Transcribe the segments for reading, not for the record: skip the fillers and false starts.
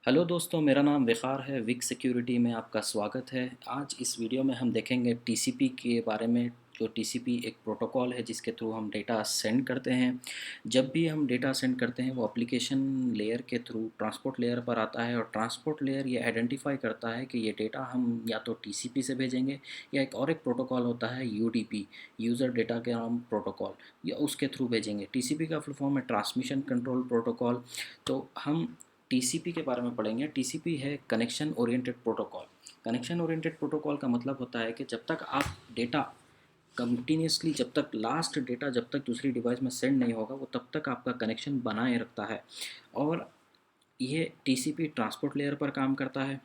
Hello दोस्तों, मेरा नाम विकार है। विक सिक्योरिटी में आपका स्वागत है। आज इस वीडियो में हम देखेंगे टीसीपी के बारे में। जो टीसीपी एक प्रोटोकॉल है जिसके थ्रू हम डेटा सेंड करते हैं। जब भी हम डेटा सेंड करते हैं वो एप्लीकेशन लेयर के थ्रू ट्रांसपोर्ट लेयर पर आता है, और ट्रांसपोर्ट लेयर ये आइडेंटिफाई करता है कि ये डेटा हम या तो टीसीपी से भेजेंगे या एक प्रोटोकॉल होता है यूडीपी, यूज़र डेटा के नाम प्रोटोकॉल, या उसके थ्रू भेजेंगे। टीसीपी का फुल फॉर्म है ट्रांसमिशन कंट्रोल प्रोटोकॉल। तो हम टीसीपी के बारे में पढ़ेंगे। टीसीपी है connection oriented protocol. Connection oriented protocol का मतलब होता है कि जब तक आप डेटा कंटिन्यूसली, जब तक लास्ट डेटा जब तक दूसरी डिवाइस में सेंड नहीं होगा वो तब तक आपका कनेक्शन बनाए रखता है। और ये टीसीपी ट्रांसपोर्ट लेयर पर काम करता है।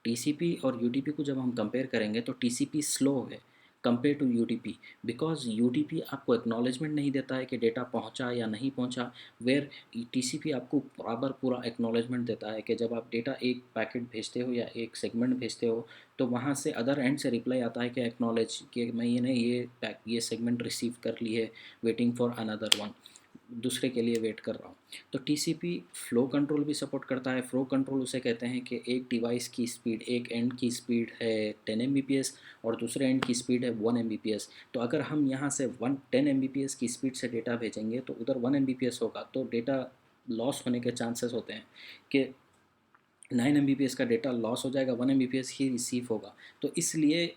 टीसीपी और यूडीपी को जब हम कंपेयर करेंगे तो टीसीपी स्लो है compare to UDP, because UDP आपको एक्नॉलेजमेंट नहीं देता है कि डेटा पहुंचा या नहीं पहुंचा। वेयर टीसीपी आपको बराबर पूरा एक्नॉलेजमेंट देता है कि जब आप डेटा एक पैकेट भेजते हो या एक सेगमेंट भेजते हो तो वहाँ से अदर एंड से रिप्लाई आता है कि एक्नॉलेज कि मैंने ये सेगमेंट रिसीव कर ली है, वेटिंग फॉर अनदर वन, दूसरे के लिए वेट कर रहा हूँ। तो टीसीपी फ्लो कंट्रोल भी सपोर्ट करता है। फ्लो कंट्रोल उसे कहते हैं कि एक डिवाइस की स्पीड, एक एंड की स्पीड है 10 Mbps और दूसरे एंड की स्पीड है 1 Mbps। तो अगर हम यहाँ से 10 Mbps की स्पीड से डेटा भेजेंगे तो उधर 1 Mbps होगा, तो डेटा लॉस होने के चांसेस होते हैं कि 9 Mbps का डेटा लॉस हो जाएगा, 1 Mbps ही रिसीव होगा। तो इसलिए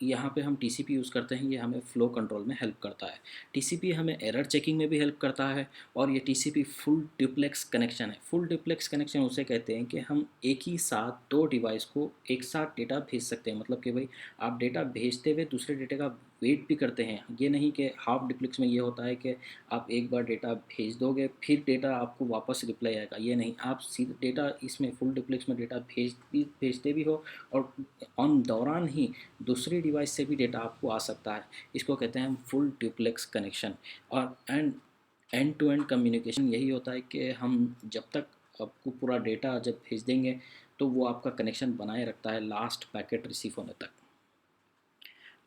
यहाँ पे हम टीसीपी यूज़ करते हैं। ये हमें फ़्लो कंट्रोल में हेल्प करता है। टीसीपी हमें एरर चेकिंग में भी हेल्प करता है। और ये टीसीपी फुल डुप्लेक्स कनेक्शन है। फुल डुप्लेक्स कनेक्शन उसे कहते हैं कि हम एक ही साथ दो डिवाइस को एक साथ डेटा भेज सकते हैं। मतलब कि भाई आप डेटा भेजते हुए दूसरे डेटा का वेट भी करते हैं। ये नहीं कि हाफ डुप्लेक्स में ये होता है कि आप एक बार डेटा भेज दोगे फिर डेटा आपको वापस रिप्लाई आएगा। ये नहीं, आप सीधे डेटा इसमें फुल डुप्लेक्स में डेटा भेजते भी हो और ऑन दौरान ही दूसरी डिवाइस से भी डेटा आपको आ सकता है। इसको कहते हैं हम फुल डुप्लेक्स कनेक्शन। और एंड टू एंड कम्युनिकेशन यही होता है कि हम जब तक आपको पूरा डेटा जब भेज देंगे तो वो आपका कनेक्शन बनाए रखता है लास्ट पैकेट रिसीव होने तक।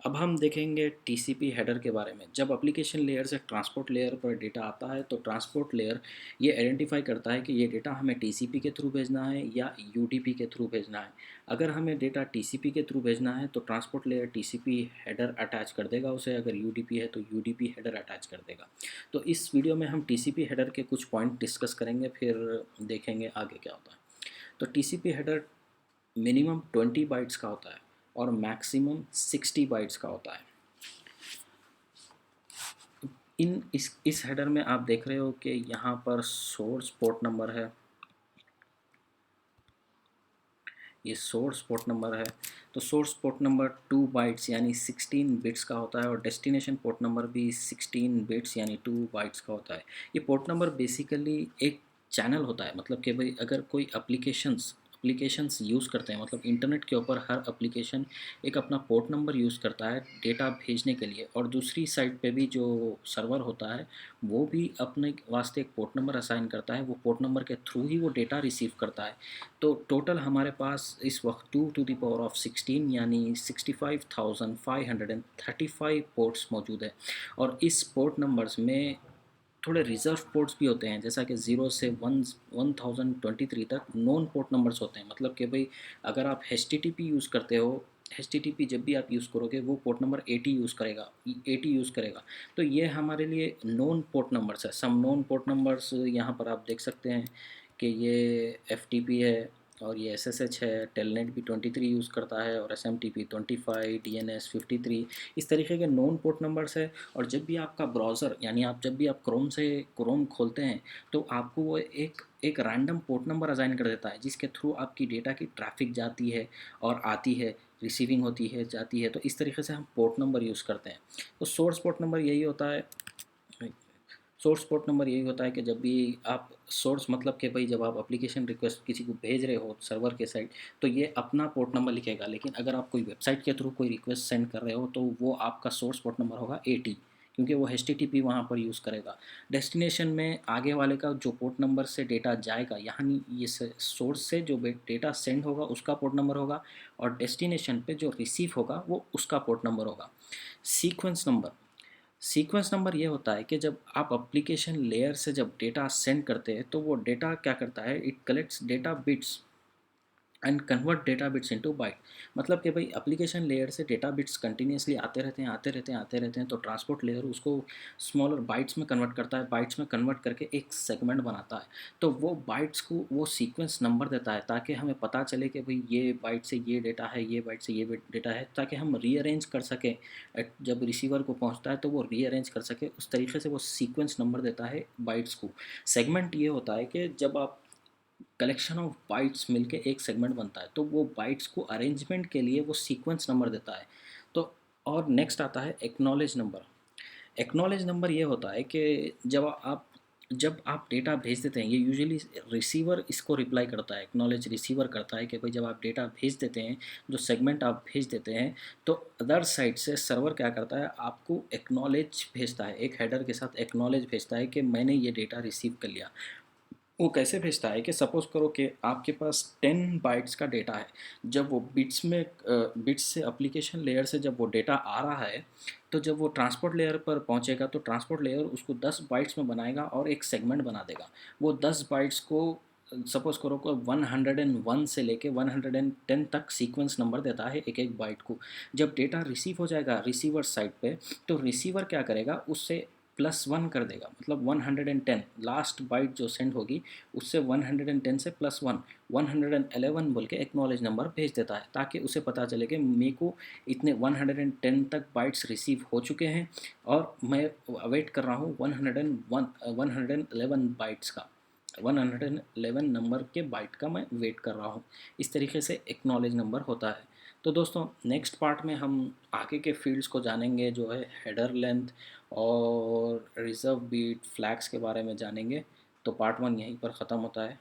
अब हम देखेंगे टीसीपी हेडर के बारे में। जब एप्लीकेशन लेयर से ट्रांसपोर्ट लेयर पर डेटा आता है तो ट्रांसपोर्ट लेयर ये आइडेंटिफाई करता है कि ये डेटा हमें टीसीपी के थ्रू भेजना है या यूडीपी के थ्रू भेजना है। अगर हमें डेटा टीसीपी के थ्रू भेजना है तो transport layer TCP header attach कर देगा उसे, अगर यूडीपी है तो यूडीपी हेडर अटैच कर देगा। तो इस वीडियो में हम टीसीपी हेडर के कुछ पॉइंट डिस्कस करेंगे, फिर देखेंगे आगे क्या होता है। तो टीसीपी हेडर मिनिमम 20 बाइट्स का होता है और मैक्सिमम 60 बाइट्स का होता है। इस हेडर में आप देख रहे हो कि यहाँ पर सोर्स पोर्ट नंबर है, ये सोर्स पोर्ट नंबर है। तो सोर्स पोर्ट नंबर 2 बाइट्स यानी 16 बिट्स का होता है और डेस्टिनेशन पोर्ट नंबर भी 16 बिट्स यानी 2 बाइट्स का होता है। ये पोर्ट नंबर बेसिकली एक चैनल होता है। मतलब कि भाई अगर कोई एप्लीकेशंस यूज़ करते हैं, मतलब इंटरनेट के ऊपर हर एप्लीकेशन एक अपना पोर्ट नंबर यूज़ करता है डेटा भेजने के लिए, और दूसरी साइड पे भी जो सर्वर होता है वो भी अपने वास्ते एक पोर्ट नंबर असाइन करता है। वो पोर्ट नंबर के थ्रू ही वो डेटा रिसीव करता है। तो टोटल हमारे पास इस वक्त 2 to the power of 16 यानी 65,535 पोर्ट्स मौजूद है। और इस पोर्ट नंबर्स में थोड़े रिज़र्व पोर्ट्स भी होते हैं, जैसा कि 0 से 1023 तक नॉन पोर्ट नंबर्स होते हैं। मतलब कि भाई अगर आप HTTP यूज़ करते हो, HTTP जब भी आप यूज़ करोगे वो पोर्ट नंबर 80 यूज़ करेगा। तो ये हमारे लिए नॉन पोर्ट नंबर्स है। सम नॉन पोर्ट नंबर्स यहाँ पर आप देख सकते हैं कि ये FTP है और ये SSH है। टेलनेट भी 23 यूज़ करता है और SMTP 25, DNS 53। इस तरीके के नॉन पोर्ट नंबर्स है। और जब भी आपका ब्राउज़र यानी जब भी आप क्रोम खोलते हैं तो आपको वो एक एक रैंडम पोर्ट नंबर असाइन कर देता है जिसके थ्रू आपकी डेटा की ट्रैफिक जाती है और आती है, रिसीविंग होती है, जाती है। तो इस तरीके से हम पोर्ट नंबर यूज़ करते हैं। तो सोर्स पोर्ट नंबर यही होता है। सोर्स पोर्ट नंबर यही होता है कि जब भी आप सोर्स, मतलब कि भाई जब आप एप्लीकेशन रिक्वेस्ट किसी को भेज रहे हो सर्वर के साइड, तो ये अपना पोर्ट नंबर लिखेगा। लेकिन अगर आप कोई वेबसाइट के थ्रू कोई रिक्वेस्ट सेंड कर रहे हो तो वो आपका सोर्स पोर्ट नंबर होगा 80, क्योंकि वो HTTP वहाँ पर यूज़ करेगा। डेस्टिनेशन में आगे वाले का जो पोर्ट नंबर से डेटा जाएगा, यानी ये सोर्स से जो डेटा सेंड होगा उसका पोर्ट नंबर होगा, और डेस्टिनेशन पे जो रिसीव होगा वो उसका पोर्ट नंबर होगा। सीक्वेंस नंबर सीक्वेंस नंबर ये होता है कि जब आप एप्लीकेशन लेयर से जब डेटा सेंड करते हैं तो वो डेटा क्या करता है, it collects data bits and convert data bits into byte. मतलब कि भाई एप्लीकेशन लेयर से डेटा बिट्स कंटिन्यूसली आते रहते हैं आते रहते हैं, तो ट्रांसपोर्ट लेयर उसको स्मॉलर बाइट्स में कन्वर्ट करता है, बाइट्स में कन्वर्ट करके एक सेगमेंट बनाता है। तो वो बाइट्स को वो सीक्वेंस नंबर देता है ताकि हमें पता चले कि भाई ये बाइट से ये डेटा है, ये बाइट से ये डेटा है, ताकि हम रीअरेंज कर सकें। जब रिसीवर को पहुंचता है तो वो रीअरेंज कर सके, उस तरीके से वो सीक्वेंस नंबर देता है बाइट्स को। सेगमेंट ये होता है कि जब आप कलेक्शन ऑफ बाइट्स मिलके एक सेगमेंट बनता है, तो वो बाइट्स को अरेंजमेंट के लिए वो सीक्वेंस नंबर देता है। तो और नेक्स्ट आता है एक्नॉलेज नंबर। एक्नॉलेज नंबर ये होता है कि जब आप डेटा भेज देते हैं, ये यूजुअली रिसीवर इसको रिप्लाई करता है, एक्नॉलेज रिसीवर करता है कि भाई जब आप डेटा भेज देते हैं, जो सेगमेंट आप भेज देते हैं, तो अदर साइड से सर्वर क्या करता है, आपको एक्नॉलेज भेजता है, एक हेडर के साथ एक्नॉलेज भेजता है कि मैंने ये डेटा रिसीव कर लिया। वो कैसे भेजता है कि सपोज़ करो कि आपके पास 10 बाइट्स का डेटा है। जब वो बिट्स से एप्लीकेशन लेयर से जब वो डेटा आ रहा है, तो जब वो ट्रांसपोर्ट लेयर पर पहुंचेगा तो ट्रांसपोर्ट लेयर उसको 10 बाइट्स में बनाएगा और एक सेगमेंट बना देगा। वो 10 बाइट्स को सपोज़ करो को 101 से लेके 110 तक सीक्वेंस नंबर देता है एक एक बाइट को। जब डेटा रिसीव हो जाएगा रिसीवर साइड पे, तो रिसीवर क्या करेगा, उससे +1 कर देगा, मतलब 110 लास्ट बाइट जो सेंड होगी उससे 110 से +1 111 बोल के एक्नॉलेज नंबर भेज देता है, ताकि उसे पता चले कि मेरे को इतने 110 तक बाइट्स रिसीव हो चुके हैं और मैं अवेट कर रहा हूँ 111 बाइट्स का, 111 नंबर के बाइट का मैं वेट कर रहा हूँ। इस तरीके से एक्नॉलेज नंबर होता है। तो दोस्तों नेक्स्ट पार्ट में हम आगे के फील्ड्स को जानेंगे, जो है हेडर लेंथ और रिज़र्व बीट फ्लैग्स के बारे में जानेंगे। तो पार्ट 1 यहीं पर ख़त्म होता है।